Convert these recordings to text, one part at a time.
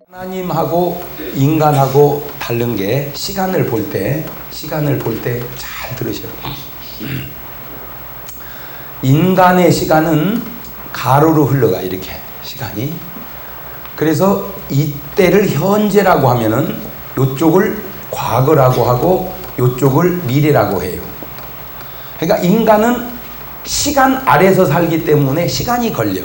하나님하고 인간하고 다른 게 시간을 볼 때 잘 들으셔요. 인간의 시간은 가로로 흘러가, 이렇게 시간이. 그래서 이때를 현재라고 하면은 요쪽을 과거라고 하고 요쪽을 미래라고 해요. 그러니까 인간은 시간 아래서 살기 때문에 시간이 걸려.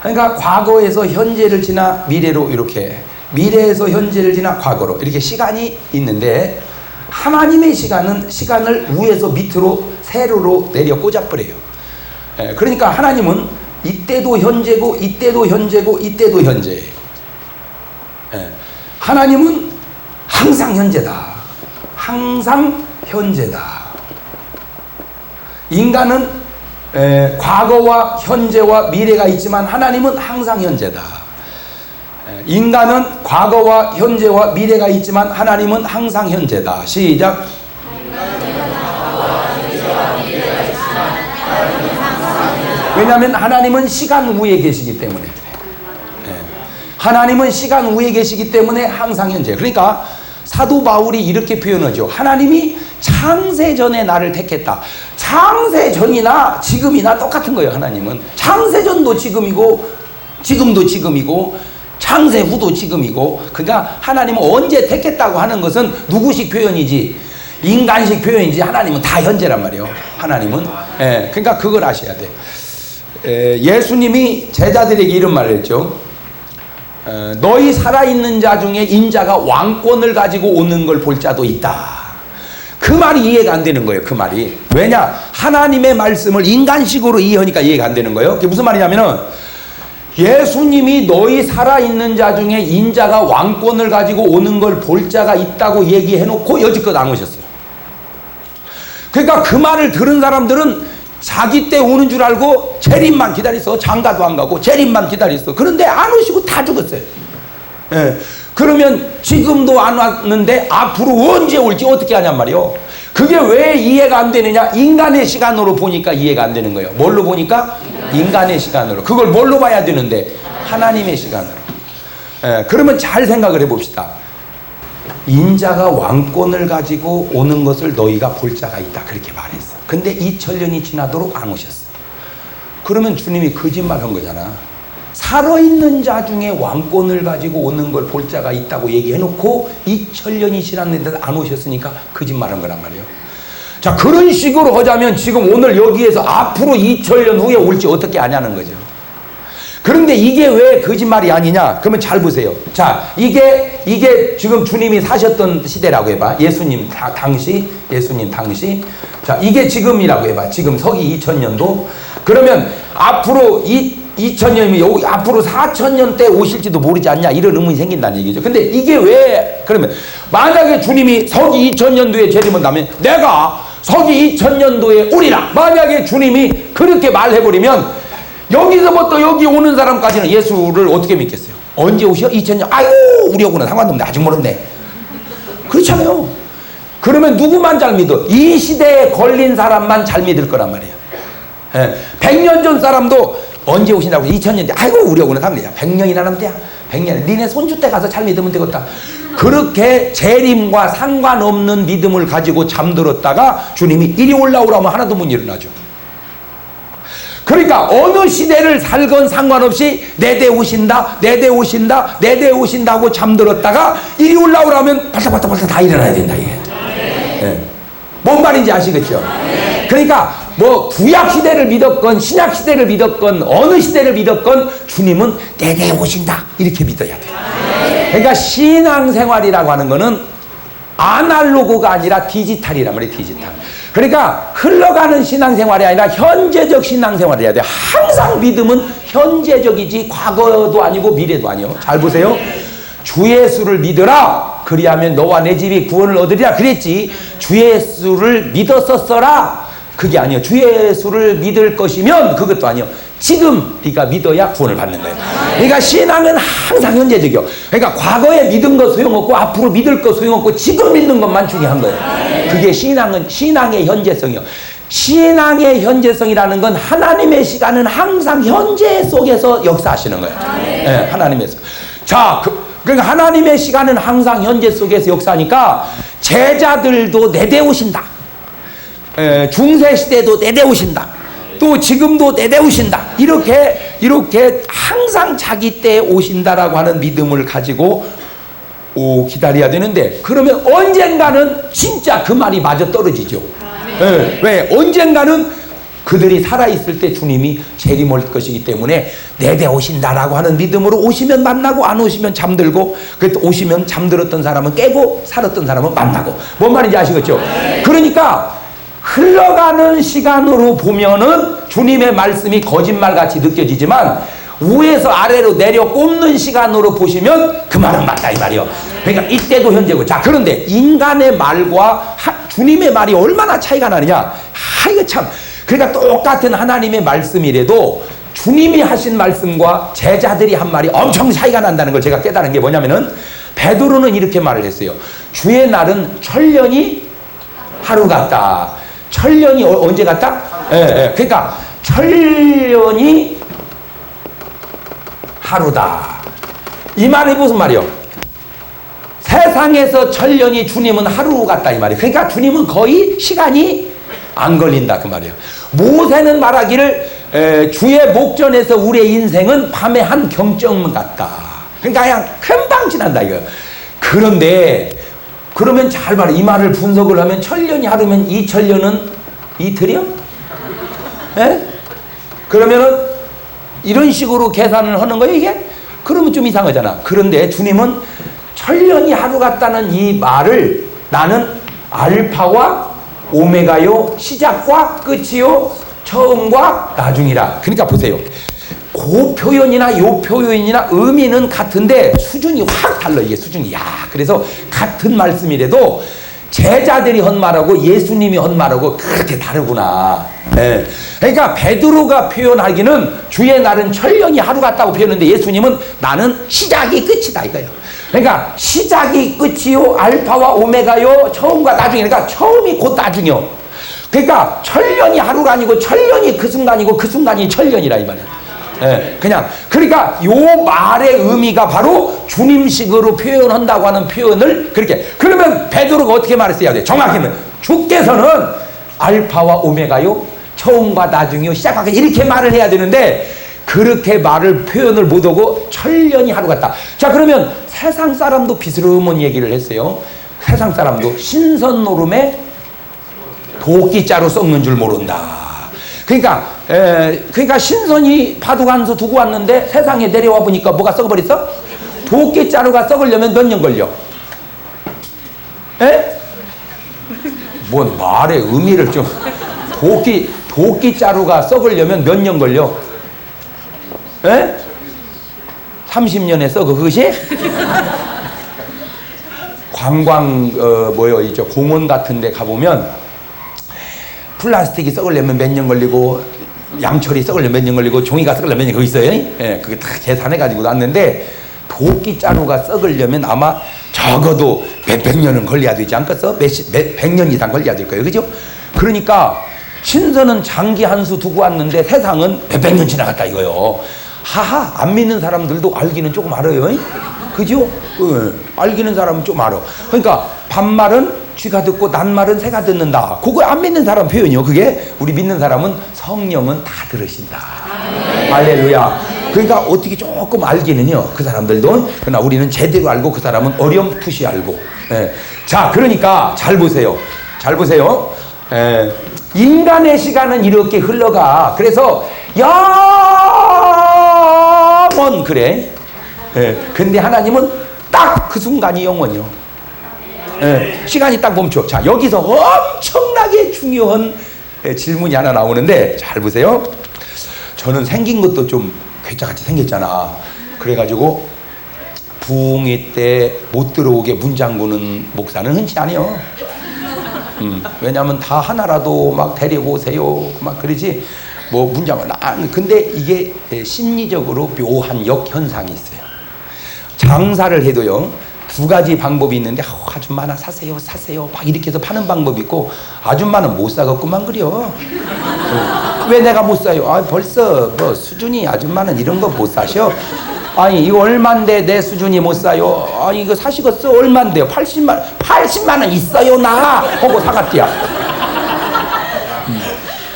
그러니까 과거에서 현재를 지나 미래로, 이렇게 미래에서 현재를 지나 과거로, 이렇게 시간이 있는데, 하나님의 시간은 시간을 위에서 밑으로 세로로 내려 꽂아버려요. 그러니까 하나님은 이때도 현재고 이때도 현재고 이때도 현재예요. 하나님은 항상 현재다. 항상 현재다. 인간은 과거와 현재와 미래가 있지만 하나님은 항상 현재다. 인간은 과거와 현재와 미래가 있지만 하나님은 항상 현재다. 시작. 왜냐하면 하나님은 시간 위에 계시기 때문에. 하나님은 시간 위에 계시기 때문에 항상 현재. 그러니까 사도 바울이 이렇게 표현하죠. 하나님이 창세전에 나를 택했다. 창세전이나 지금이나 똑같은 거예요. 하나님은 창세전도 지금이고 지금도 지금이고 창세후도 지금이고. 그러니까 하나님은 언제 택했다고 하는 것은 누구식 표현이지 인간식 표현이지, 하나님은 다 현재란 말이에요. 하나님은. 그러니까 그걸 아셔야 돼. 예수님이 제자들에게 이런 말을 했죠. 너희 살아있는 자 중에 인자가 왕권을 가지고 오는 걸 볼 자도 있다. 그 말이 이해가 안 되는 거예요. 그 말이. 왜냐? 하나님의 말씀을 인간식으로 이해하니까 이해가 안 되는 거예요. 그게 무슨 말이냐면은, 예수님이 너희 살아있는 자 중에 인자가 왕권을 가지고 오는 걸 볼 자가 있다고 얘기해놓고 여지껏 안 오셨어요. 그러니까 그 말을 들은 사람들은 자기 때 오는 줄 알고 재림만 기다렸어. 장가도 안 가고 재림만 기다렸어. 그런데 안 오시고 다 죽었어요. 그러면 지금도 안 왔는데 앞으로 언제 올지 어떻게 하냔 말이요. 그게 왜 이해가 안 되느냐? 인간의 시간으로 보니까 이해가 안 되는 거예요. 뭘로 보니까? 인간의 시간으로. 그걸 뭘로 봐야 되는데? 하나님의 시간으로. 그러면 잘 생각을 해봅시다. 인자가 왕권을 가지고 오는 것을 너희가 볼 자가 있다. 그렇게 말했어. 근데 2000년이 지나도록 안 오셨어. 그러면 주님이 거짓말한 거잖아. 살아있는 자 중에 왕권을 가지고 오는 걸 볼 자가 있다고 얘기해놓고 2000년이 지났는데 안 오셨으니까 거짓말한 거란 말이에요. 자, 그런 식으로 하자면 지금 오늘 여기에서 앞으로 2000년 후에 올지 어떻게 아냐는 거죠. 그런데 이게 왜 거짓말이 아니냐? 그러면 잘 보세요. 자, 이게 지금 주님이 사셨던 시대라고 해봐. 예수님 당시. 자, 이게 지금이라고 해봐. 지금 서기 2000년도. 그러면 앞으로 2000년이면 앞으로 4000년 때 오실지도 모르지 않냐, 이런 의문이 생긴다는 얘기죠. 근데 이게 왜, 그러면 만약에 주님이 서기 2000년도에 재림한다면 내가 서기 2000년도에 오리라, 만약에 주님이 그렇게 말해버리면 여기서부터 여기 오는 사람까지는 예수를 어떻게 믿겠어요? 언제 오셔? 2000년. 아유, 우리 오구나 상관없네. 아직 모르네. 그렇잖아요. 그러면 누구만 잘 믿어? 이 시대에 걸린 사람만 잘 믿을 거란 말이에요. 100년 전 사람도 언제 오신다고 2000년 때, 아이고 우리 오구나 상관이야. 100년이나 남대야. 100년. 니네 손주 때 가서 잘 믿으면 되겠다. 그렇게 재림과 상관없는 믿음을 가지고 잠들었다가 주님이 이리 올라오라면 하나도 못 일어나죠. 그러니까 어느 시대를 살건 상관없이 내 대 오신다, 내 대 오신다, 내 대 오신다 하고 잠들었다가 이리 올라오라면 발딱발딱 다 일어나야 된다, 이게. 뭔 말인지 아시겠죠? 그러니까 뭐 구약 시대를 믿었건 신약 시대를 믿었건 어느 시대를 믿었건 주님은 내 대 오신다, 이렇게 믿어야 돼요. 그러니까 신앙생활이라고 하는 거는 아날로그가 아니라 디지털이란 말이에요. 디지털. 그러니까 흘러가는 신앙생활이 아니라 현재적 신앙생활을 해야 돼요. 항상 믿음은 현재적이지 과거도 아니고 미래도 아니에요. 잘 보세요. 주 예수를 믿으라, 그리하면 너와 내 집이 구원을 얻으리라 그랬지, 주 예수를 믿었었어라 그게 아니에요. 주 예수를 믿을 것이면 그것도 아니에요. 지금 네가 믿어야 구원을 받는 거예요. 그러니까 신앙은 항상 현재적이요. 그러니까 과거에 믿은 거 소용없고 앞으로 믿을 거 소용없고 지금 믿는 것만 중요한 거예요. 그게 신앙은 신앙의 현재성이요. 신앙의 현재성이라는 건 하나님의 시간은 항상 현재 속에서 역사하시는 거예요. 네, 하나님의 시간. 자, 그러니까 하나님의 시간은 항상 현재 속에서 역사하니까 제자들도 내대오신다. 중세시대도 내대오신다. 또 지금도 내대오신다. 이렇게 항상 자기 때에 오신다라고 하는 믿음을 가지고 기다려야 되는데, 그러면 언젠가는 진짜 그 말이 맞아 떨어지죠. 왜? 언젠가는 그들이 살아있을 때 주님이 재림할 것이기 때문에 내대오신다라고 하는 믿음으로 오시면 만나고, 안 오시면 잠들고, 그래도 오시면 잠들었던 사람은 깨고 살았던 사람은 만나고. 뭔 말인지 아시겠죠? 그러니까 흘러가는 시간으로 보면은 주님의 말씀이 거짓말같이 느껴지지만, 위에서 아래로 내려 꼽는 시간으로 보시면 그 말은 맞다 이 말이요. 그러니까 이때도 현재고. 자, 그런데 인간의 말과 주님의 말이 얼마나 차이가 나느냐. 이거 참. 그러니까 똑같은 하나님의 말씀이라도 주님이 하신 말씀과 제자들이 한 말이 엄청 차이가 난다는 걸 제가 깨달은 게 뭐냐면은, 베드로는 이렇게 말을 했어요. 주의 날은 천년이 하루 같다. 천년이 언제 같다? 그러니까 천년이 하루다. 이 말이 무슨 말이요? 세상에서 천년이 주님은 하루 같다 이 말이에요. 그러니까 주님은 거의 시간이 안 걸린다 그 말이에요. 모세는 말하기를 주의 목전에서 우리의 인생은 밤의 한 경점 같다. 그러니까 그냥 금방 지난다 이거예요. 그런데 그러면 잘 말해. 이 말을 분석을 하면 천년이 하루면 2000년은 이틀이요? 그러면은 이런 식으로 계산을 하는 거예요 이게? 그러면 좀 이상하잖아. 그런데 주님은 천년이 하루 같다는 이 말을 나는 알파와 오메가요, 시작과 끝이요, 처음과 나중이라. 그러니까 보세요. 그 표현이나 요 표현이나 의미는 같은데 수준이 확 달라. 이게 수준이. 그래서 같은 말씀이라도 제자들이 한 말하고 예수님이 한 말하고 그렇게 다르구나. 그러니까 베드로가 표현하기는 주의 날은 천년이 하루 같다고 표현했는데, 예수님은 나는 시작이 끝이다 이거예요. 그러니까 시작이 끝이요, 알파와 오메가요, 처음과 나중이니까, 그러니까 처음이 곧 나중이요. 그러니까 천년이 하루가 아니고 천년이 그 순간이고 그 순간이 천년이라 이 말이에요. 그냥 그러니까 요 말의 의미가 바로 주님식으로 표현한다고 하는 표현을 그렇게. 그러면 베드로가 어떻게 말했어야 돼? 정확히는 주께서는 알파와 오메가요, 처음과 나중이요, 시작과 끝, 이렇게 말을 해야 되는데, 그렇게 말을 표현을 못하고 천년이 하루 같다. 자, 그러면 세상 사람도 비스름한 얘기를 했어요. 세상 사람도 신선 노름에 도끼자루 썩는 줄 모른다. 그러니까 신선이 바둑 한 수 두고 왔는데 세상에 내려와 보니까 뭐가 썩어버렸어? 도끼자루가 썩으려면 몇 년 걸려? 뭔 말의 의미를 좀. 도끼자루가 썩으려면 몇 년 걸려? 30년에 썩어 그것이? 관광 이죠 공원 같은 데 가보면 플라스틱이 썩으려면 몇 년 걸리고, 양철이 썩으려면 몇 년 걸리고, 종이가 썩으려면 몇 년 그거 있어요. 그게 다 계산해가지고 놨는데, 도끼자루가 썩으려면 아마 적어도 몇백 년은 걸려야 되지 않겠어? 백 년 이상 걸려야 될 거예요. 그죠? 그러니까 신선은 장기 한 수 두고 왔는데 세상은 몇백 년 지나갔다 이거요. 안 믿는 사람들도 알기는 조금 알아요. 그죠? 알기는 사람은 좀 알아. 그러니까 반말은 쥐가 듣고 낱말은 새가 듣는다. 그거 안 믿는 사람 표현이요. 그게 우리 믿는 사람은 성령은 다 들으신다. 할렐루야. 그러니까 어떻게 조금 알기는요. 그 사람들도. 그러나 우리는 제대로 알고 그 사람은 어렴풋이 알고. 자, 그러니까 잘 보세요. 잘 보세요. 인간의 시간은 이렇게 흘러가. 그래서 영원 그래. 근데 하나님은 딱 그 순간이 영원이요. 시간이 딱 멈춰. 자, 여기서 엄청나게 중요한 질문이 하나 나오는데 잘 보세요. 저는 생긴 것도 좀 괴짜같이 생겼잖아. 그래가지고 부흥회 때 못 들어오게 문 잠그는 목사는 흔치 않아요. 왜냐하면 다 하나라도 막 데리고 오세요 막 그러지. 뭐 문 잠그. 근데 이게 심리적으로 묘한 역현상이 있어요. 장사를 해도요, 두 가지 방법이 있는데 아줌마나 사세요 사세요 막 이렇게 해서 파는 방법이 있고 아줌마는 못 사겠구만 그려. 왜 내가 못 사요? 아 벌써 뭐 수준이 아줌마는 이런 거 못 사셔. 아니 이거 얼만데 내 수준이 못 사요. 아 이거 사시겠어? 얼만데요? 80만 원 있어요 나 하고 사갔디야.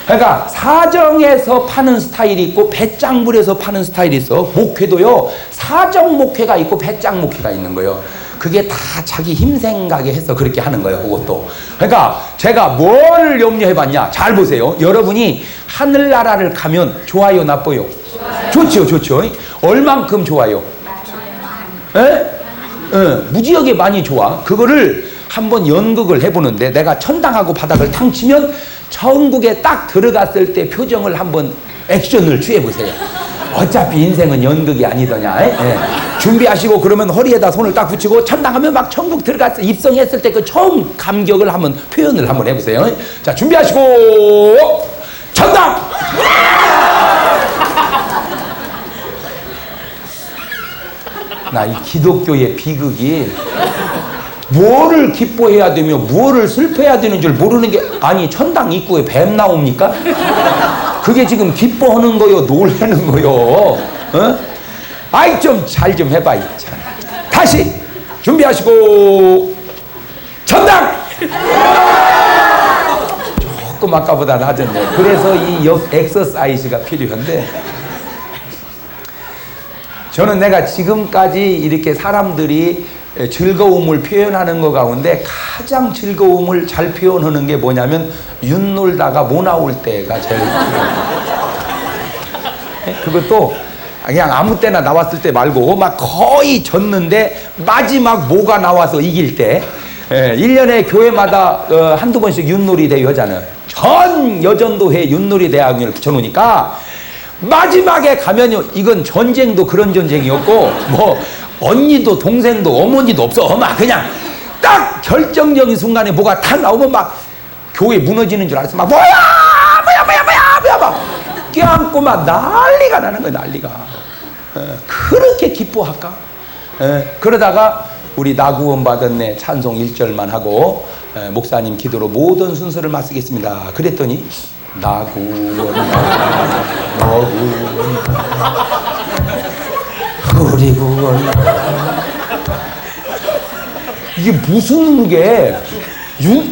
그러니까 사정에서 파는 스타일이 있고 배짱불에서 파는 스타일이 있어. 목회도요 사정 목회가 있고 배짱 목회가 있는 거예요. 그게 다 자기 힘 생각에 해서 그렇게 하는 거예요. 그것도. 그러니까 제가 뭘 염려해 봤냐. 잘 보세요. 여러분이 하늘나라를 가면 좋아요 나빠요? 좋죠 좋죠. 얼만큼 좋아요? 무지하게 많이 좋아. 그거를 한번 연극을 해보는데 내가 천당하고 바닥을 탕 치면 천국에 딱 들어갔을 때 표정을 한번 액션을 취해보세요. 어차피 인생은 연극이 아니더냐. 준비하시고 그러면 허리에다 손을 딱 붙이고 천당하면 막 천국 들어갔을 입성했을 때 그 처음 감격을 한번 표현을 한번 해보세요. 자 준비하시고 천당! 나 이 기독교의 비극이 뭐를 기뻐해야 되며 뭐를 슬퍼해야 되는 줄 모르는 게 아니 천당 입구에 뱀 나옵니까? 그게 지금 기뻐하는 거요 놀라는 거요. 어? 아이 좀 잘 좀 해봐. 다시 준비하시고 천당! 조금 아까보다 낮았네. 그래서 이 엑서사이즈가 필요한데 저는 내가 지금까지 이렇게 사람들이 즐거움을 표현하는 것 가운데 가장 즐거움을 잘 표현하는 게 뭐냐면 윤 놀다가 못 나올 때가 제일 그것도 그냥 아무 때나 나왔을 때 말고 막 거의 졌는데 마지막 모가 나와서 이길 때 1년에 교회마다 한두 번씩 윷놀이 대회 하잖아요. 전 여전도회 윷놀이 대학을 붙여놓으니까 마지막에 가면요 이건 전쟁도 그런 전쟁이었고 뭐 언니도 동생도 어머니도 없어. 엄마 그냥 딱 결정적인 순간에 뭐가 탁 나오면 막 교회 무너지는 줄 알았어. 막 뭐야 막 껴안고 막 난리가 나는 거야. 난리가. 그렇게 기뻐할까? 그러다가 우리 나 구원 받았네 찬송 1절만 하고 목사님 기도로 모든 순서를 마치겠습니다. 그랬더니 나 구원 너 구원 우리 구원 이게 무슨 게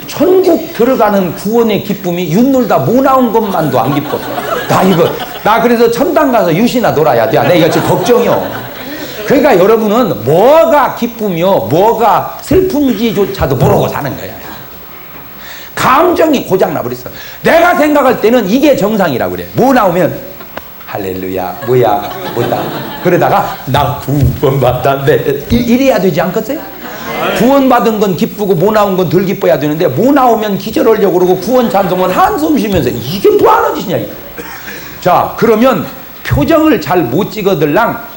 천국 들어가는 구원의 기쁨이 윷놀다 못 나온 것만도 안 기뻐. 나 그래서 천당 가서 유시나 놀아야 돼. 내가 지금 걱정이요. 그러니까 여러분은 뭐가 기쁘며 뭐가 슬픈지조차도 모르고 사는 거야. 감정이 고장 나버렸어. 내가 생각할 때는 이게 정상이라고 그래. 뭐 나오면 할렐루야 뭐야 뭐다 그러다가 나 구원받았네 이래야 되지 않겠어요? 구원받은 건 기쁘고 못 나온 건 덜 기뻐야 되는데 못 나오면 기절하려고 그러고 구원 찬송은 한숨 쉬면서 이게 뭐 하는 짓이냐. 자 그러면 표정을 잘 못 찍어들랑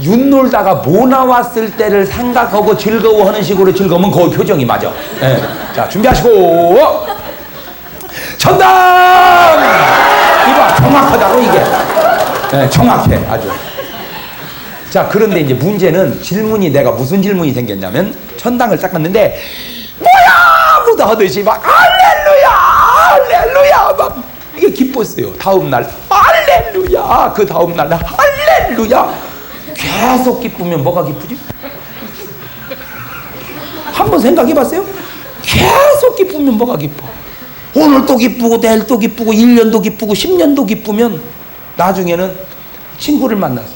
윷놀다가 못 나왔을 때를 생각하고 즐거워하는 식으로 즐거우면 그 표정이 맞아. 자 준비하시고 천당! 이봐 정확하다고 이게. 정확해 아주. 자 그런데 이제 문제는 질문이 내가 무슨 질문이 생겼냐면 천당을 딱 갔는데 뭐야 뭐다 하듯이 막 할렐루야 막 이게 기뻤어요. 다음날 할렐루야 그 다음날 할렐루야 계속 기쁘면 뭐가 기쁘지? 한번 생각해 봤어요? 계속 기쁘면 뭐가 기뻐? 오늘 또 기쁘고 내일 또 기쁘고 1년도 기쁘고 10년도 기쁘면 나중에는 친구를 만났어.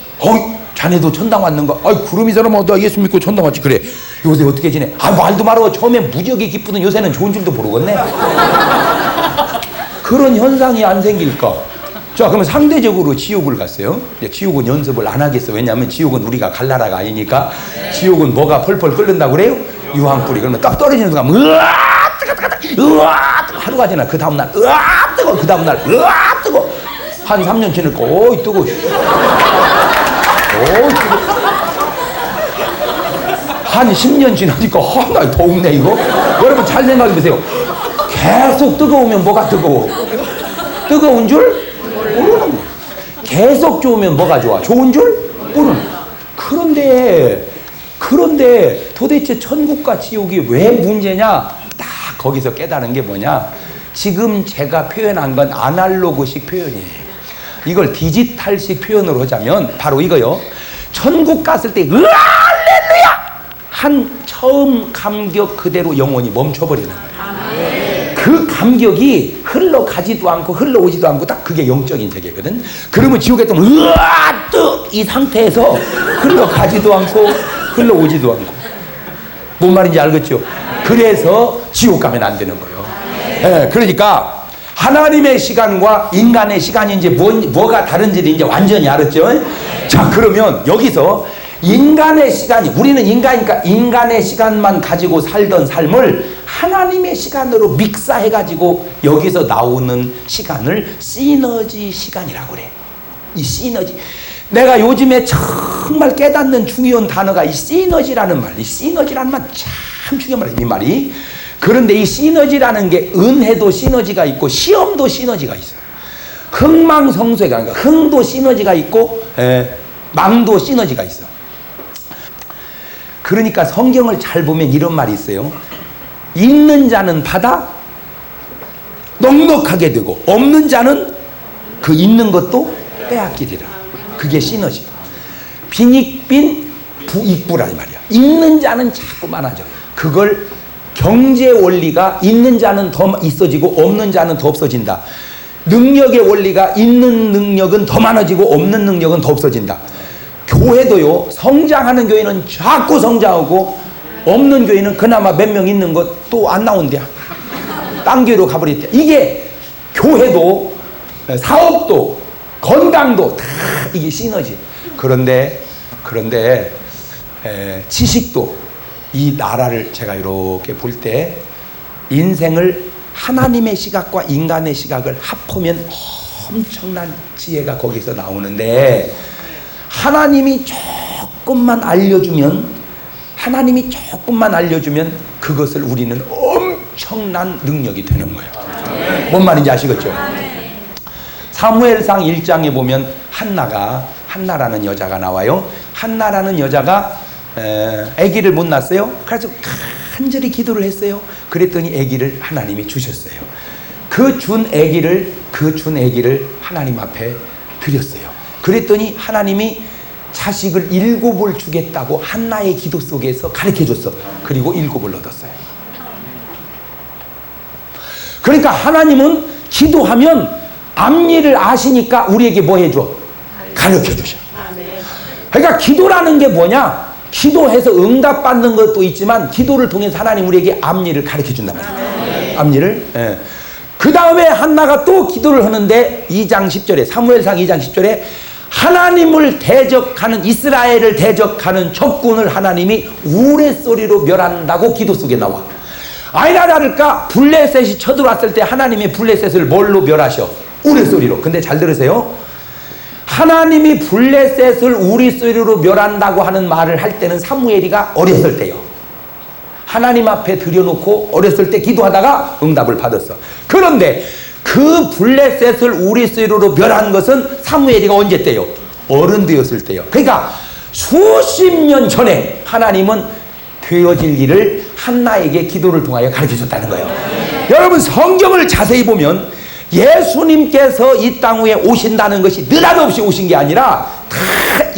자네도 천당 왔는가? 그럼 이 사람아 나 예수 믿고 천당 왔지. 그래 요새 어떻게 지내? 말도 말어. 처음엔 무지하게 기쁘던 요새는 좋은 줄도 모르겠네. 그런 현상이 안 생길까? 자 그러면 상대적으로 지옥을 갔어요. 지옥은 연습을 안 하겠어. 왜냐하면 지옥은 우리가 갈 나라가 아니니까. 지옥은 뭐가 펄펄 끓는다고 그래요? 유황불이. 그러면 딱 떨어지는 순간 으아 뜨거 으아 뜨거 하루가 지나 그 다음날 으아 뜨거 그 다음날 으아 뜨거 한 3년 지날 거 어이 뜨거 어이 뜨거 한 10년 지나니까 나 더운네 이거. 여러분 잘 생각해 보세요. 계속 뜨거우면 뭐가 뜨거워? 뜨거운 줄 모르는 거야. 계속 좋으면 뭐가 좋아? 좋은 줄 모르는 거야. 그런데 도대체 천국과 지옥이 왜 문제냐? 딱 거기서 깨달은 게 뭐냐? 지금 제가 표현한 건 아날로그식 표현이에요. 이걸 디지털식 표현으로 하자면 바로 이거요. 천국 갔을 때 할렐루야! 한 처음 감격 그대로 영혼이 멈춰버리는 거예요. 그 감격이 흘러가지도 않고 흘러오지도 않고 딱 그게 영적인 세계거든. 그러면 지옥에 또 으아! 또 이 상태에서 흘러가지도 않고 흘러오지도 않고. 뭔 말인지 알겠죠? 그래서 지옥 가면 안 되는 거예요. 예, 그러니까 하나님의 시간과 인간의 시간이 이제 뭐가 다른지를 이제 완전히 알았죠? 자, 그러면 여기서 인간의 시간이, 우리는 인간이니까 인간의 시간만 가지고 살던 삶을 하나님의 시간으로 믹사해가지고 여기서 나오는 시간을 시너지 시간이라고 그래. 이 시너지. 내가 요즘에 정말 깨닫는 중요한 단어가 이 시너지라는 말. 이 시너지라는 말 참 중요한 말이에요. 이 말이. 그런데 이 시너지라는 게 은혜도 시너지가 있고 시험도 시너지가 있어요. 흥망성쇠가, 그러니까 흥도 시너지가 있고 망도 시너지가 있어. 그러니까 성경을 잘 보면 이런 말이 있어요. 있는 자는 받아 넉넉하게 되고 없는 자는 그 있는 것도 빼앗기리라. 그게 시너지. 빈익빈 부익부라는 말이야. 있는 자는 자꾸 많아져. 그걸 경제 원리가 있는 자는 더 있어지고 없는 자는 더 없어진다. 능력의 원리가 있는 능력은 더 많아지고 없는 능력은 더 없어진다. 교회도요, 성장하는 교회는 자꾸 성장하고 없는 교회는 그나마 몇 명 있는 것 또 안 나온대요. 딴 교회로 가버렸대. 이게 교회도 사업도 건강도 다 이게 시너지. 그런데 지식도 이 나라를 제가 이렇게 볼 때 인생을 하나님의 시각과 인간의 시각을 합하면 엄청난 지혜가 거기서 나오는데 하나님이 조금만 알려주면 그것을 우리는 엄청난 능력이 되는 거예요. 뭔 말인지 아시겠죠? 사무엘상 1장에 보면 한나라는 여자가 나와요. 한나라는 여자가 아기를 못 낳았어요. 그래서 간절히 기도를 했어요. 그랬더니 아기를 하나님이 주셨어요. 그 준 아기를 하나님 앞에 드렸어요. 그랬더니 하나님이 자식을 7을 주겠다고 한나의 기도 속에서 가르쳐줬어. 그리고 7을 얻었어요. 그러니까 하나님은 기도하면 앞일을 아시니까 우리에게 뭐 해줘? 가르쳐주셔. 그러니까 기도라는 게 뭐냐? 기도해서 응답받는 것도 있지만 기도를 통해서 하나님 우리에게 앞일을 가르쳐준단 말이에요. 앞일을. 예. 그 다음에 한나가 또 기도를 하는데 2장 10절에 사무엘상 2장 10절에 하나님을 대적하는 이스라엘을 대적하는 적군을 하나님이 우레소리로 멸한다고 기도 속에 나와. 아니나 다를까 블레셋이 쳐들어왔을 때 하나님이 블레셋을 뭘로 멸하셔? 우레소리로. 근데 잘 들으세요. 하나님이 블레셋을 우리소리로 멸한다고 하는 말을 할 때는 사무엘이가 어렸을 때요. 하나님 앞에 들여놓고 어렸을 때 기도하다가 응답을 받았어. 그런데 그 블레셋을 우리소리로 멸한 것은 사무엘이가 언제 때요? 어른 되었을 때요. 그러니까 수십 년 전에 하나님은 되어질 일을 한나에게 기도를 통하여 가르쳐줬다는 거예요. 여러분 성경을 자세히 보면 예수님께서 이 땅 위에 오신다는 것이 느닷없이 오신 게 아니라 다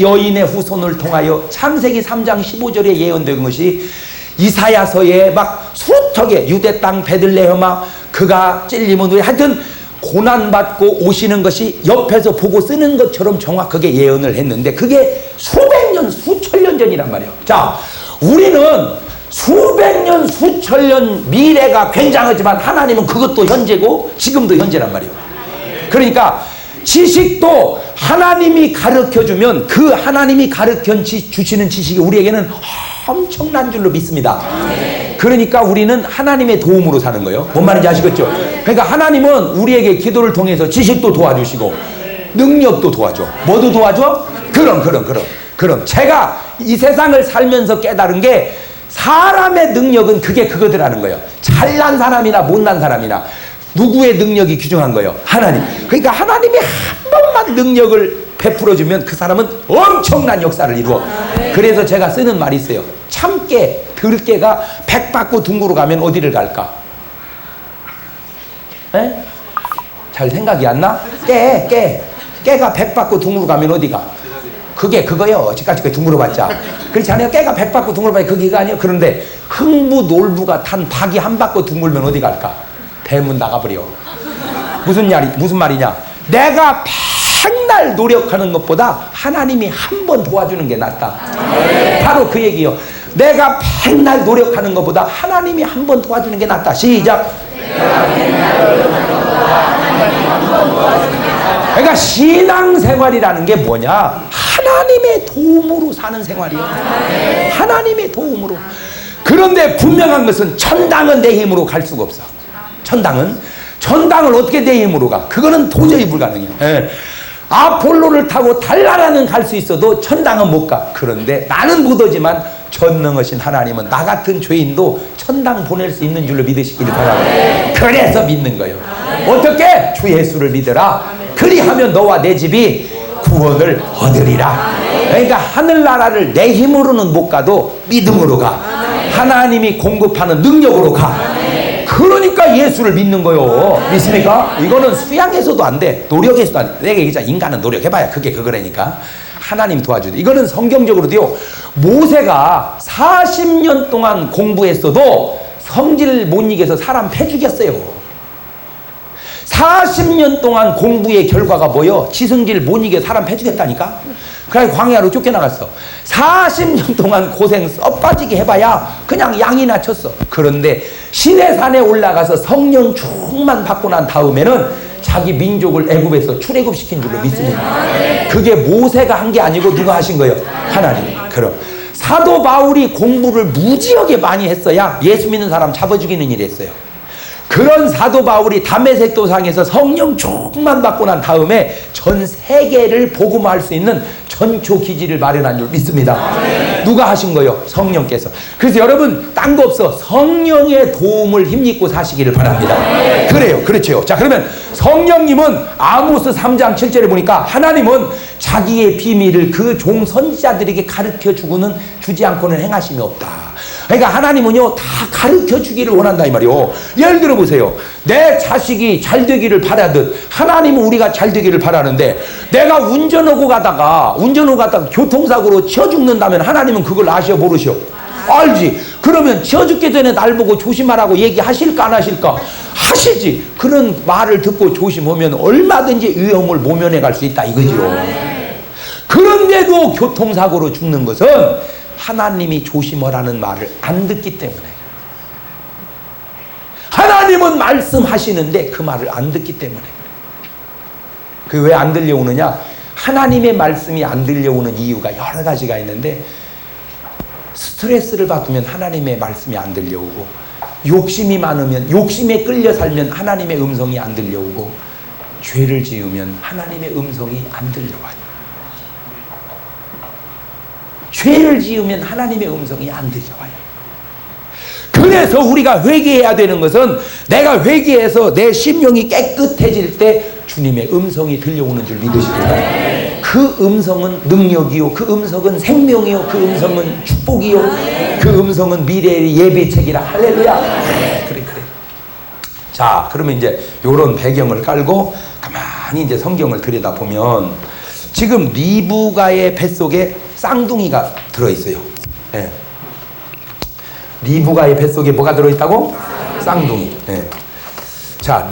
여인의 후손을 통하여 창세기 3장 15절에 예언된 것이 이사야서에 막 수턱에 유대 땅 베들레헴아 그가 찔림은 왜 하여튼 고난받고 오시는 것이 옆에서 보고 쓰는 것처럼 정확하게 예언을 했는데 그게 수백 년 수천 년 전이란 말이에요. 자, 우리는 수백 년 수천 년 미래가 굉장하지만 하나님은 그것도 현재고 지금도 현재란 말이에요. 그러니까 지식도 하나님이 가르쳐주면 그 하나님이 가르쳐 주시는 지식이 우리에게는 엄청난 줄로 믿습니다. 그러니까 우리는 하나님의 도움으로 사는 거예요. 뭔 말인지 아시겠죠? 그러니까 하나님은 우리에게 기도를 통해서 지식도 도와주시고 능력도 도와줘. 뭐도 도와줘? 그럼 제가 이 세상을 살면서 깨달은 게 사람의 능력은 그거더라는 거예요. 잘난 사람이나 못난 사람이나 누구의 능력이 귀중한 거예요? 하나님. 그러니까 하나님이 한 번만 능력을 베풀어주면 그 사람은 엄청난 역사를 이루어. 그래서 제가 쓰는 말이 있어요. 참깨, 들깨가 백 받고 둥구로 가면 어디를 갈까? 에? 잘 생각이 안 나? 깨가 백 받고 둥구로 가면 어디가? 그게 그거요. 지금까지 둥구로 봤자. 그렇지 않아요? 깨가 백 받고 둥구로 가면 그게가 아니에요. 그런데 흥부 놀부가 탄 박이 한 바퀴 둥글면 어디 갈까? 대문 나가버려. 무슨 말이냐? 내가 백날 노력하는 것보다 하나님이 한 번 도와주는 게 낫다. 바로 그 얘기요. 내가 백날 노력하는 것보다 하나님이 한 번 도와주는 게 낫다. 시작. 그러니까 신앙생활이라는 게 뭐냐? 하나님의 도움으로 사는 생활이에요. 하나님의 도움으로. 그런데 분명한 것은 천당은 내 힘으로 갈 수가 없어. 천당을 어떻게 내 힘으로 가? 그거는 도저히 불가능해요. 아폴로를 타고 달나라는 갈 수 있어도 천당은 못 가. 그런데 나는 못오지만 전능하신 하나님은 나 같은 죄인도 천당 보낼 수 있는 줄로 믿으시길 바랍니다. 그래서 믿는 거예요. 어떻게? 주 예수를 믿으라. 그리하면 너와 내 집이 구원을 얻으리라. 그러니까 하늘나라를 내 힘으로는 못 가도 믿음으로 가. 하나님이 공급하는 능력으로 가. 그러니까 예수를 믿는 거요. 믿습니까? 이거는 수양해서도 안 돼. 노력해서도 안 돼. 내가 얘기했잖아. 인간은 노력해봐야 그게 그거라니까. 하나님 도와주죠. 이거는 성경적으로도요. 모세가 40년 동안 공부했어도 성질 못 이겨서 사람 패 죽였어요. 40년 동안 공부의 결과가 뭐요? 지성질 못 이겨 사람 패 죽였다니까. 그래 광야로 쫓겨나갔어. 40년 동안 고생 썩 빠지게 해봐야 그냥 양이나 쳤어. 그런데 시내산에 올라가서 성령 충만 받고 난 다음에는 자기 민족을 애굽에서 출애굽시킨 줄로 믿습니다. 그게 모세가 한 게 아니고 누가 하신 거예요? 하나님. 그럼 사도 바울이 공부를 무지하게 많이 했어야 예수 믿는 사람 잡아 죽이는 일을 했어요. 그런 사도 바울이 담메색 도상에서 성령 충만 받고 난 다음에 전 세계를 복음화할 수 있는 전초 기지를 마련한 줄 믿습니다. 누가 하신 거예요? 성령께서. 그래서 여러분 딴 거 없어. 성령의 도움을 힘입고 사시기를 바랍니다. 그래요. 그렇죠. 자, 그러면 성령님은 아모스 3장 7절에 보니까 하나님은 자기의 비밀을 그 종 선지자들에게 가르쳐 주지 않고는 행하심이 없다. 그러니까 하나님은요 다 가르쳐 주기를 원한다 이 말이요. 예를 들어 보세요. 내 자식이 잘 되기를 바라듯 하나님은 우리가 잘 되기를 바라는데 내가 운전하고 가다가 교통사고로 치여 죽는다면 하나님은 그걸 아셔 모르셔? 알지. 그러면 치여 죽기 전에 날 보고 조심하라고 얘기하실까 안 하실까? 하시지. 그런 말을 듣고 조심하면 얼마든지 위험을 모면해 갈 수 있다 이거지요. 그런데도 교통사고로 죽는 것은 하나님이 조심하라는 말을 안 듣기 때문에. 하나님은 말씀하시는데 그 말을 안 듣기 때문에. 그 왜 안 들려오느냐? 하나님의 말씀이 안 들려오는 이유가 여러 가지가 있는데 스트레스를 받으면 하나님의 말씀이 안 들려오고, 욕심이 많으면, 욕심에 끌려 살면 하나님의 음성이 안 들려오고, 죄를 지으면 하나님의 음성이 안 들려와요. 죄를 지으면 하나님의 음성이 안 들려와요. 그래서 우리가 회개해야 되는 것은 내가 회개해서 내 심령이 깨끗해질 때 주님의 음성이 들려오는 줄 믿으시기 바랍니다. 그 음성은 능력이요, 그 음성은 생명이요, 그 음성은 축복이요, 그 음성은 미래의 예배책이라. 할렐루야. 그래. 자, 그러면 이제 요런 배경을 깔고 가만히 이제 성경을 들여다보면 지금 리브가의 뱃속에 쌍둥이가 들어있어요. 네. 리브가의 뱃속에 뭐가 들어있다고? 쌍둥이. 네. 자,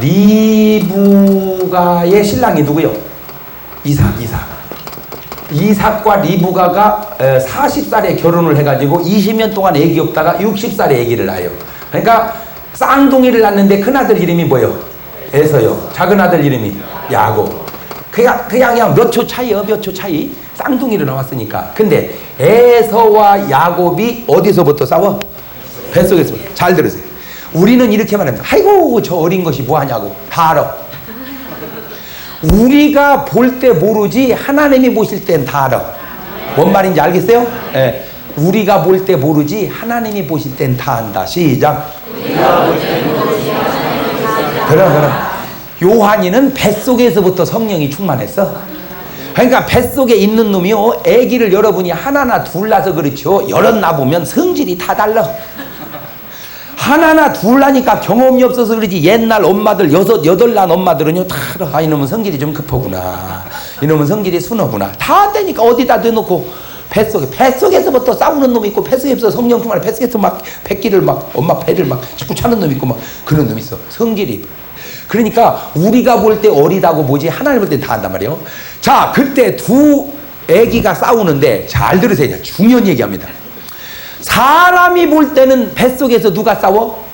리브가의 신랑이 누구요? 이삭과 리브가가 40살에 결혼을 해가지고 20년 동안 애기 없다가 60살에 애기를 낳아요. 그러니까 쌍둥이를 낳는데 큰아들 이름이 뭐예요? 에서요. 작은 아들 이름이 야곱. 그냥 몇 초 차이요, 몇 초 차이. 쌍둥이로 나왔으니까. 근데 에서와 야곱이 어디서부터 싸워? 뱃속에서. 잘 들으세요. 우리는 이렇게 말합니다. 아이고 저 어린 것이 뭐하냐고. 다 알아. 우리가 볼 때 모르지 하나님이 보실 땐 다 알아. 뭔 말인지 알겠어요? 네. 우리가 볼 때 모르지 하나님이 보실 땐 다 안다. 시작. 그럼 요한이는 뱃속에서부터 성령이 충만했어. 그러니까 뱃속에 있는 놈이요, 아기를 여러분이 하나나 둘 낳아서 그렇죠. 여럿 낳아보면 성질이 다 달라. 하나나 둘 나니까 경험이 없어서 그러지, 옛날 엄마들 여섯 여덟 난 엄마들은요 다 아, 이놈은 성질이 좀 급하구나, 이놈은 성질이 순하구나, 다 안 되니까 어디다 넣어놓고 뱃속에서부터 싸우는 놈이 있고, 뱃속에서 성령 충만에 뱃속에서 막 백기를 막 엄마 배를 막 짚고 차는 놈이 있고 막 그런 놈이 있어, 성질이. 그러니까 우리가 볼 때 어리다고 보지 하나님 볼 때 다 한단 말이에요. 자, 그때 두 애기가 싸우는데 잘 들으세요. 중요한 얘기합니다. 사람이 볼 때는 뱃속에서 누가 싸워?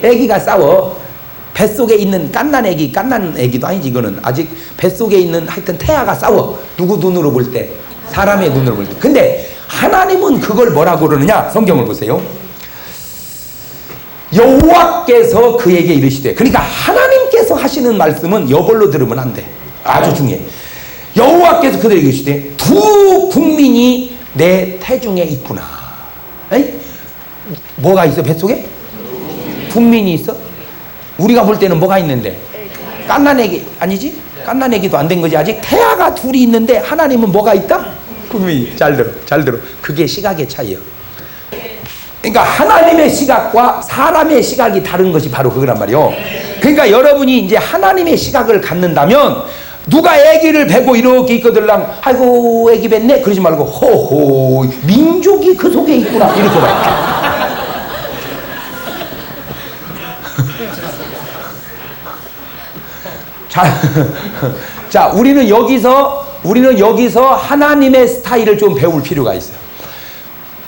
애기가 싸워. 뱃속에 있는 깐난 애기도 아니지, 이거는 아직 뱃속에 있는 하여튼 태아가 싸워. 누구 눈으로 볼 때? 사람의 눈으로 볼 때. 근데 하나님은 그걸 뭐라고 그러느냐? 성경을 보세요. 여호와께서 그에게 이르시되, 그러니까 하나님께서 하시는 말씀은 여벌로 들으면 안 돼. 아주 중요해. 여호와께서 그들에게 이르시되 두 국민이 내 태중에 있구나. 에이? 뭐가 있어 뱃속에? 국민이 있어? 우리가 볼 때는 뭐가 있는데? 깐난 애기 아니지? 깐난 애기도 안 된 거지. 아직 태아가 둘이 있는데 하나님은 뭐가 있다? 국민이. 잘 들어. 그게 시각의 차이야. 그러니까 하나님의 시각과 사람의 시각이 다른 것이 바로 그거란 말이요. 그러니까 여러분이 이제 하나님의 시각을 갖는다면, 누가 아기를 베고 이렇게 있거들랑 아이고 아기 뱄네 그러지 말고 호호 민족이 그 속에 있구나 이렇게 말해. 자, 우리는 여기서 하나님의 스타일을 좀 배울 필요가 있어요.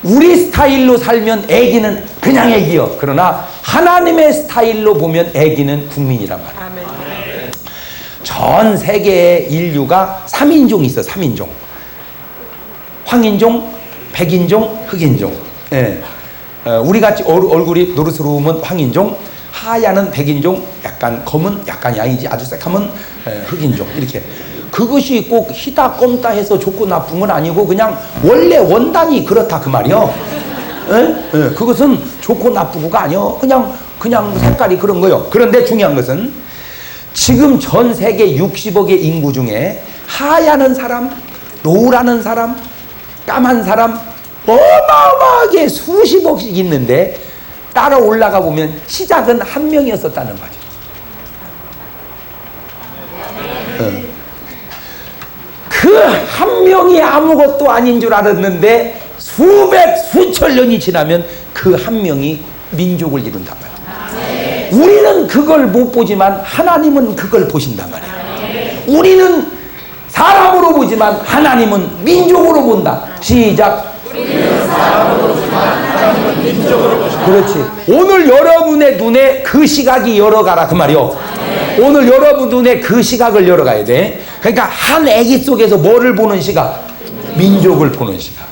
우리 스타일로 살면 아기는 그냥 아기요. 그러나 하나님의 스타일로 보면 아기는 국민이란 말이에요. 아멘. 전 세계의 인류가 3인종이 있어. 3인종. 황인종, 백인종, 흑인종. 예. 우리같이 얼굴이 노르스름은 황인종, 하얀은 백인종, 약간 검은 약간 양이지 아주 새카면 흑인종. 이렇게. 그것이 꼭 희다 껌다 해서 좋고 나쁜 건 아니고 그냥 원래 원단이 그렇다 그 말이요. 그것은 좋고 나쁘고가 아니요. 그냥 색깔이 그런 거요. 그런데 중요한 것은 지금 전 세계 60억의 인구 중에 하얀 사람, 노란 사람, 까만 사람 어마어마하게 수십억씩 있는데 따라 올라가 보면 시작은 한 명이었었다는 거죠. 그 한 명이 아무것도 아닌 줄 알았는데 수천 년이 지나면 그 한 명이 민족을 이룬단 말이에요. 우리는 그걸 못 보지만 하나님은 그걸 보신단 말이에요. 우리는 사람으로 보지만 하나님은 민족으로 본다. 시작. 우리는 사람으로 보지만 하나님은 민족으로 보신다. 그렇지. 오늘 여러분의 눈에 그 시각이 열어가라 그 말이요. 오늘 여러분 눈에 그 시각을 열어가야 돼. 그러니까 한 아기 속에서 뭐를 보는 시각? 민족을 보는 시각.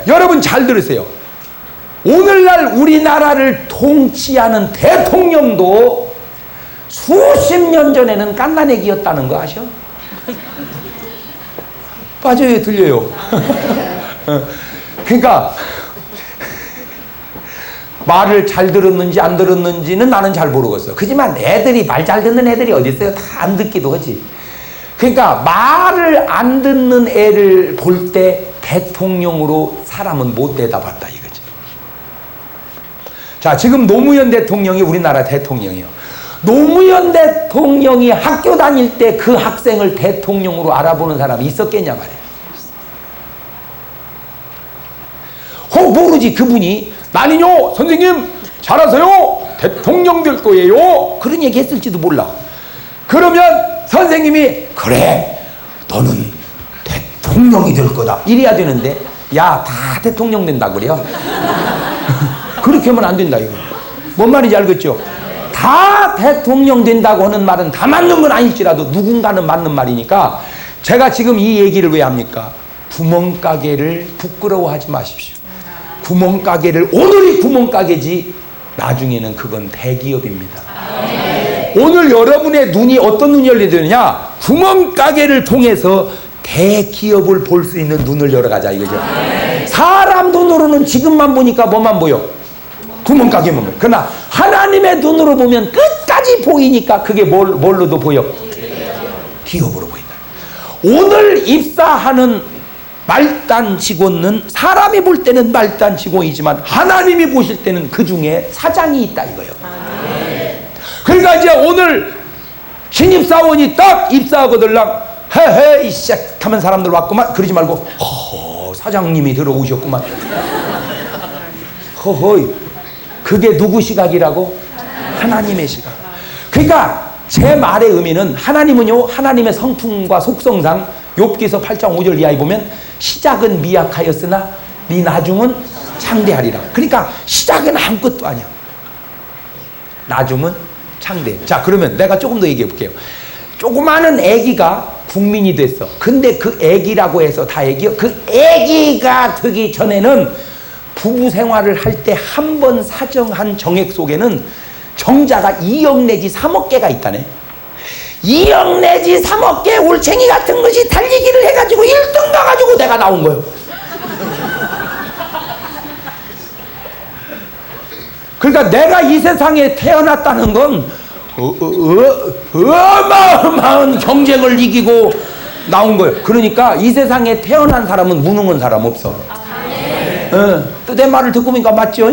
여러분 잘 들으세요. 오늘날 우리나라를 통치하는 대통령도 수십 년 전에는 깐난애기였다는 거 아셔? 빠져요, 들려요. 그러니까 말을 잘 들었는지 안 들었는지는 나는 잘 모르겠어. 그지만 애들이 말 잘 듣는 애들이 어디 있어요? 다 안 듣기도 하지. 그러니까 말을 안 듣는 애를 볼 때 대통령으로 사람은 못 내다봤다 이거지. 자, 지금 노무현 대통령이 우리나라 대통령이요. 노무현 대통령이 학교 다닐 때 그 학생을 대통령으로 알아보는 사람이 있었겠냐 말이야. 혹 모르지. 그분이 나는요 선생님 잘하세요 대통령 될 거예요 그런 얘기 했을지도 몰라. 그러면 선생님이 그래 너는 대통령이 될 거다 이래야 되는데, 야 다 대통령 된다 그래요. 그렇게 하면 안 된다 이거. 뭔 말인지 알겠죠? 다 대통령 된다고 하는 말은 다 맞는 건 아닐지라도 누군가는 맞는 말이니까 제가 지금 이 얘기를 왜 합니까? 구멍가게를 부끄러워하지 마십시오. 구멍가게를, 오늘이 구멍가게지 나중에는 그건 대기업입니다. 오늘 여러분의 눈이 어떤 눈이 열리느냐? 구멍가게를 통해서 대기업을 볼 수 있는 눈을 열어가자 이거죠. 사람 눈으로는 지금만 보니까 뭐만 보여? 구멍가게만 보여. 그러나 하나님의 눈으로 보면 끝까지 보이니까 그게 뭘로도 보여? 기업으로 보인다. 오늘 입사하는 말단 직원은 사람이 볼 때는 말단 직원이지만 하나님이 보실 때는 그 중에 사장이 있다 이거예요. 그러니까 이제 오늘 신입사원이 딱 입사하거들랑 헤헤 이씨 하면 사람들 왔구만 그러지 말고 사장님이 들어오셨구만. 허허이 그게 누구 시각이라고? 하나님의 시각. 그러니까 제 말의 의미는 하나님은요 하나님의 성품과 속성상 욥기서 8장 5절 이하에 보면 시작은 미약하였으나 네 나중은 창대하리라. 그러니까 시작은 아무것도 아니야. 나중은 창대. 자 그러면 내가 조금 더 얘기해 볼게요. 조그마한 아기가 국민이 됐어. 근데 그 아기라고 해서 다 아기요? 그 아기가 되기 전에는 부부 생활을 할 때 한 번 사정한 정액 속에는 정자가 2억 내지 3억 개가 있다네. 2억 내지 3억 개 올챙이 같은 것이 달리기를 해가지고 1등 가가지고 내가 나온 거예요. 그러니까 내가 이 세상에 태어났다는 건 어마어마한 경쟁을 이기고 나온 거예요. 그러니까 이 세상에 태어난 사람은 무능한 사람 없어. 또 내 말을 듣고 보니까 맞죠?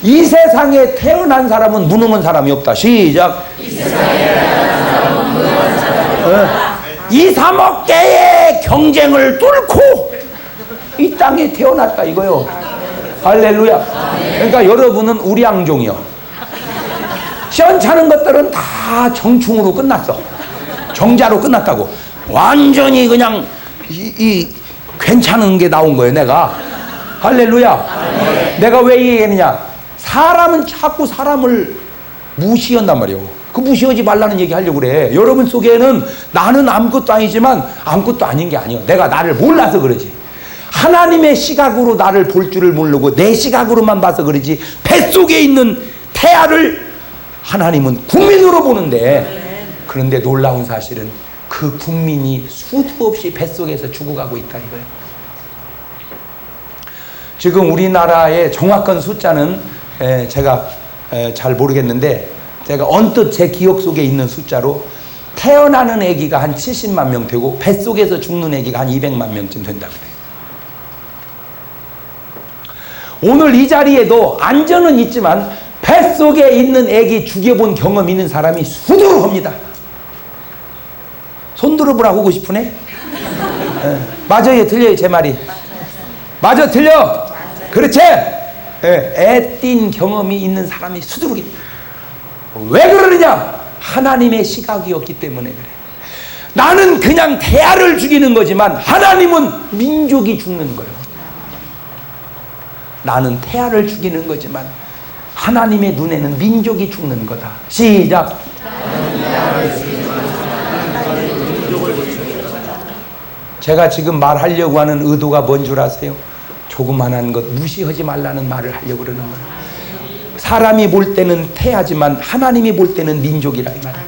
이 세상에 태어난 사람은 무능한 사람이 없다. 시작. 이 세상에 태어난 사람은 무능한 사람이 없다. 이 3억 개의 경쟁을 뚫고 이 땅에 태어났다 이거요. 할렐루야. 그러니까 여러분은 우량종이요. 시원찮은 것들은 다 정충으로 끝났어. 정자로 끝났다고. 완전히 그냥 괜찮은 게 나온 거예요 내가. 할렐루야. 내가 왜 얘기했느냐. 사람은 자꾸 사람을 무시한단 말이에요. 그 무시하지 말라는 얘기 하려고 그래. 여러분 속에는 나는 아무것도 아니지만 아무것도 아닌 게 아니에요. 내가 나를 몰라서 그러지. 하나님의 시각으로 나를 볼 줄을 모르고 내 시각으로만 봐서 그러지. 뱃속에 있는 태아를 하나님은 국민으로 보는데, 그런데 놀라운 사실은 그 국민이 수도 없이 뱃속에서 죽어가고 있다 이거예요. 지금 우리나라의 정확한 숫자는 제가 잘 모르겠는데, 제가 언뜻 제 기억 속에 있는 숫자로 태어나는 아기가 한 70만 명 되고 뱃속에서 죽는 아기가 한 200만 명쯤 된다고 그래요. 오늘 이 자리에도 안전은 있지만 뱃속에 있는 아기 죽여본 경험 있는 사람이 수두룩합니다. 손 들어보라고 하고 싶으네? 맞아요, 틀려요, 제 말이. 맞아, 틀려. 그렇지? 애띤 경험이 있는 사람이 수두룩입니다. 왜 그러느냐? 하나님의 시각이었기 때문에 그래. 나는 그냥 태아를 죽이는 거지만 하나님은 민족이 죽는 거예요. 나는 태아를 죽이는 거지만 하나님의 눈에는 민족이 죽는 거다. 시작. 제가 지금 말하려고 하는 의도가 뭔 줄 아세요? 조그만한 것 무시하지 말라는 말을 하려고 그러는 거예요. 사람이 볼 때는 태아지만 하나님이 볼 때는 민족이라 이 말이에요.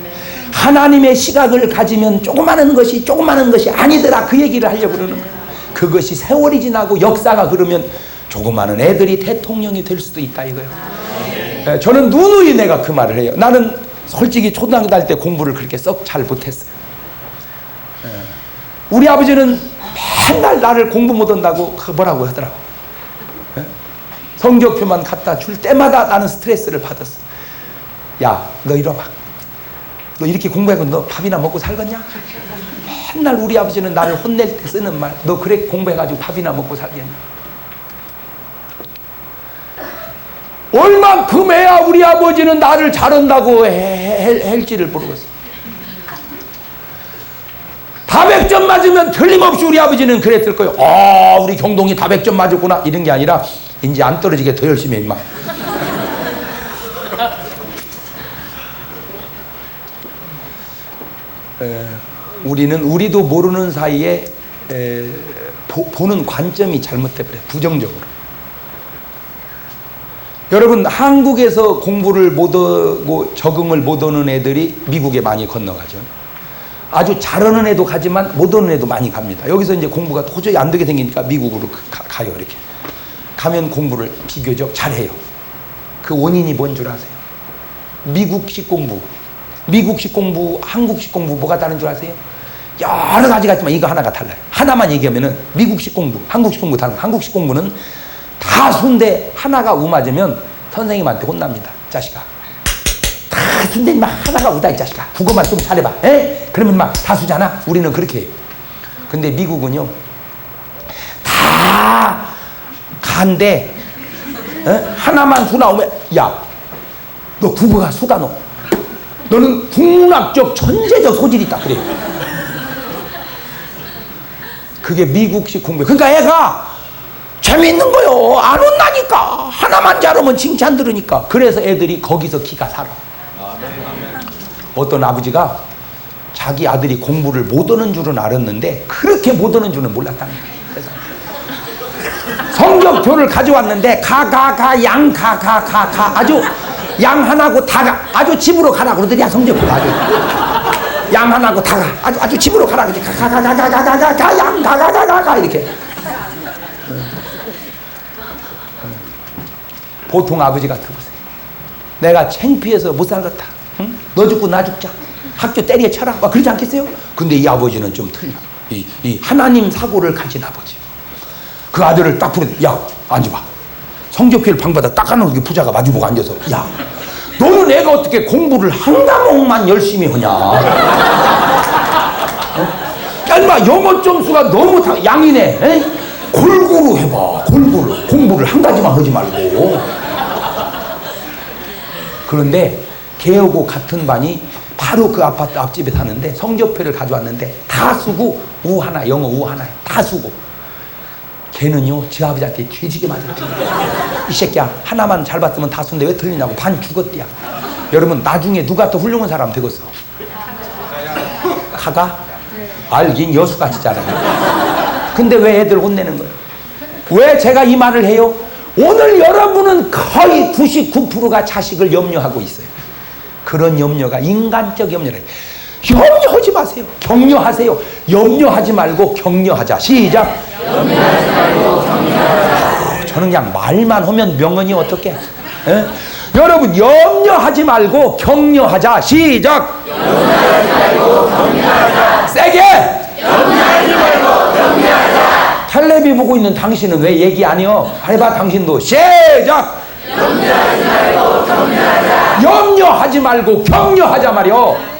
하나님의 시각을 가지면 조그마한 것이 아니더라, 그 얘기를 하려고 그러는 거예요. 그것이 세월이 지나고 역사가 그러면 조그마한 애들이 대통령이 될 수도 있다 이거예요. 저는 누누이 내가 그 말을 해요. 나는 솔직히 초등학교 다닐 때 공부를 그렇게 썩 잘 못했어요. 우리 아버지는 맨날 나를 공부 못한다고 뭐라고 하더라고. 성적표만 갖다 줄 때마다 나는 스트레스를 받았어. 야, 너 이리 와봐. 너 이렇게 공부하고 너 밥이나 먹고 살겠냐? 맨날 우리 아버지는 나를 혼낼 때 쓰는 말, 너 그래 공부해가지고 밥이나 먹고 살겠냐? 얼만큼 해야 우리 아버지는 나를 잘한다고 할지를 모르겠어. 다백점 맞으면 틀림없이 우리 아버지는 그랬을 거예요. 우리 경동이 다백점 맞았구나, 이런 게 아니라 이제 안 떨어지게 더 열심히 해 임마. 우리도 모르는 사이에 보는 관점이 잘못돼버려요. 부정적으로. 여러분, 한국에서 공부를 못하고 적응을 못하는 애들이 미국에 많이 건너가죠. 아주 잘하는 애도 가지만 못하는 애도 많이 갑니다. 여기서 이제 공부가 도저히 안 되게 생기니까 미국으로 가요. 이렇게 가면 공부를 비교적 잘해요. 그 원인이 뭔 줄 아세요? 미국식 공부, 미국식 공부, 한국식 공부 뭐가 다른 줄 아세요? 여러 가지가 있지만 이거 하나가 달라요. 하나만 얘기하면은 미국식 공부, 한국식 공부 다른 거. 한국식 공부는 다 순대 하나가 우 맞으면 선생님한테 혼납니다. 자식아. 다 순대 막 하나가 우다 이 자식아. 국어만 좀 잘해봐. 에? 그러면 막 다수잖아. 우리는 그렇게 해요. 근데 미국은요. 다 간데 하나만 수 나오면 야, 너 국어가 수다 너. 너는 국문학적 천재적 소질이 있다 그래. 그게 미국식 공부. 그러니까 애가 재밌는 거요. 안 혼나니까. 하나만 잘하면 칭찬 들으니까. 그래서 애들이 거기서 기가 살아. 어떤 아버지가 자기 아들이 공부를 못 하는 줄은 알았는데 그렇게 못 하는 줄은 몰랐다는 거예요. 그래서 성적표를 가져왔는데 양 아주 양 하나고 다가 아주 집으로 가라 그러더니 성적표 아주 양 하나고 다가 아주 집으로 가라 그러지 가 이렇게. 보통 아버지 같으세요. 내가 창피해서 못 살겠다. 응? 너 죽고 나 죽자. 학교 때려쳐라. 막 그러지 않겠어요? 근데 이 아버지는 좀 틀려. 이 하나님 사고를 가진 아버지. 그 아들을 딱 부르는데 야 앉아봐. 성적표를 방받아 딱 하는 부자가 마주보고 앉아서 야 너는 애가 어떻게 공부를 한 과목만 열심히 하냐. 야 인마 영어 점수가 너무 양이네. 에? 골고루 해봐. 골고루. 공부를 한 가지만 하지 말고. 그런데 걔하고 같은 반이 바로 그 아파트 앞집에 사는데 성적표를 가져왔는데 다 쓰고 우 하나 영어 우 하나 다 쓰고 걔는요 지 아버지한테 뒤지게 맞았대요. 이 새끼야 하나만 잘 봤으면 다 쓰는데 왜 틀리냐고 반 죽었대야. 여러분 나중에 누가 더 훌륭한 사람 되겠어? 가가? 알긴 여수같이 잘해. 근데 왜 애들 혼내는 거예요? 왜 제가 이 말을 해요? 오늘 여러분은 거의 99%가 자식을 염려하고 있어요. 그런 염려가 인간적 염려라. 염려하지 마세요. 격려하세요. 염려하지 말고 격려하자. 시작. 염려하지 말고 격려하자. 저는 그냥 말만 하면 명언이 어떻게? 여러분 염려하지 말고 격려하자. 시작. 염려하지 말고 격려하자. 세게. 염려하지 말고 격려하자. 텔레비 보고 있는 당신은 왜 얘기 안 해요? 해봐 당신도. 시작. 염려하지 말고 격려하자. 염려하지 말고 격려하자 말이요.